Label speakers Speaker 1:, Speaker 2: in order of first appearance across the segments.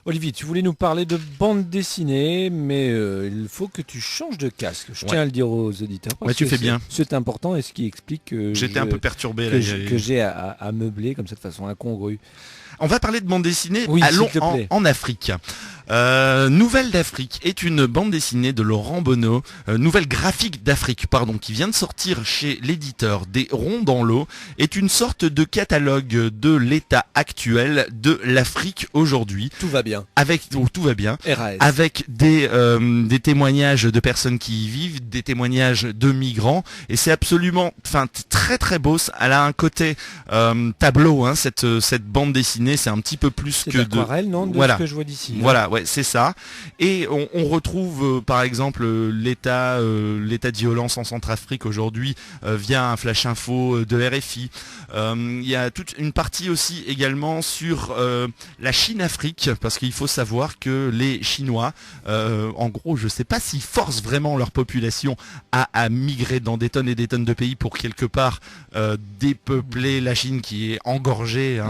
Speaker 1: Olivier, tu voulais nous parler de bande dessinée, mais il faut que tu changes de casque. Je tiens à le dire aux auditeurs. Parce
Speaker 2: Ouais, tu
Speaker 1: que
Speaker 2: fais bien.
Speaker 1: C'est important et ce qui explique que
Speaker 2: J'étais un peu perturbé.
Speaker 1: que j'ai à meubler comme ça de façon incongrue.
Speaker 2: On va parler de bande dessinée.
Speaker 1: Oui,
Speaker 2: Allons
Speaker 1: s'il te plaît.
Speaker 2: en Afrique. Nouvelle d'Afrique est une bande dessinée de Laurent Bonneau, Nouvelle graphique d'Afrique, pardon, qui vient de sortir chez l'éditeur des Ronds dans l'eau, est une sorte de catalogue de l'état actuel de l'Afrique aujourd'hui.
Speaker 1: Tout va bien.
Speaker 2: Tout va bien.
Speaker 1: RAS.
Speaker 2: Avec des témoignages de personnes qui y vivent, des témoignages de migrants, et c'est absolument, très très beau. Elle a un côté tableau, hein, cette bande dessinée, c'est un petit peu plus
Speaker 1: C'est
Speaker 2: que
Speaker 1: de l'aquarelle, non, de
Speaker 2: voilà.
Speaker 1: ce que je vois d'ici.
Speaker 2: Voilà, ouais, c'est ça. Et on retrouve par exemple l'état de violence en Centrafrique aujourd'hui via un flash info de RFI. Il y a toute une partie aussi également sur la Chine-Afrique, parce qu'il faut savoir que les Chinois, en gros, je sais pas s'ils forcent vraiment leur population à migrer dans des tonnes et des tonnes de pays pour quelque part dépeupler la Chine qui est engorgée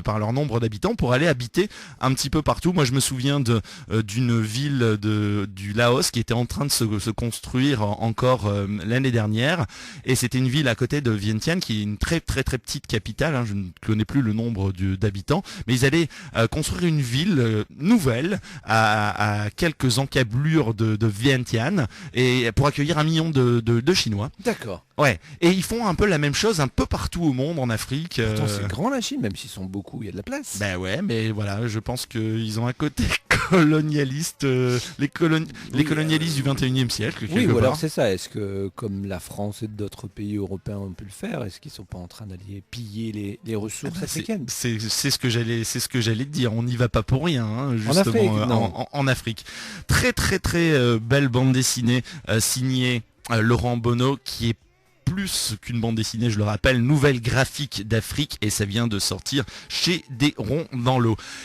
Speaker 2: par leur nombre d'habitants, pour aller habiter un petit peu partout. Moi je me souviens d'une ville du Laos qui était en train de se construire encore l'année dernière, et c'était une ville à côté de Vientiane qui est une très très très petite capitale, hein, je ne connais plus le nombre d'habitants, mais ils allaient construire une ville nouvelle à quelques encablures de Vientiane, et pour accueillir 1 million de Chinois.
Speaker 1: D'accord.
Speaker 2: Ouais, et ils font un peu la même chose un peu partout au monde, en Afrique.
Speaker 1: Pourtant c'est grand la Chine, même s'ils sont beaucoup, il y a de la place.
Speaker 2: Ben ouais, mais voilà, je pense qu'ils ont un côté colonialiste, les colonialistes du 21e siècle.
Speaker 1: Oui, ou
Speaker 2: part.
Speaker 1: alors c'est ça. Est-ce que, comme la France et d'autres pays européens ont pu le faire, est-ce qu'ils sont pas en train d'aller piller les ressources africaines?
Speaker 2: C'est ce que j'allais te dire. On n'y va pas pour rien, hein, justement,
Speaker 1: Afrique, non.
Speaker 2: en Afrique. Très très très belle bande dessinée signée Laurent Bonneau, qui est plus qu'une bande dessinée, je le rappelle, Nouvelle graphique d'Afrique, et ça vient de sortir chez des Ronds dans l'eau.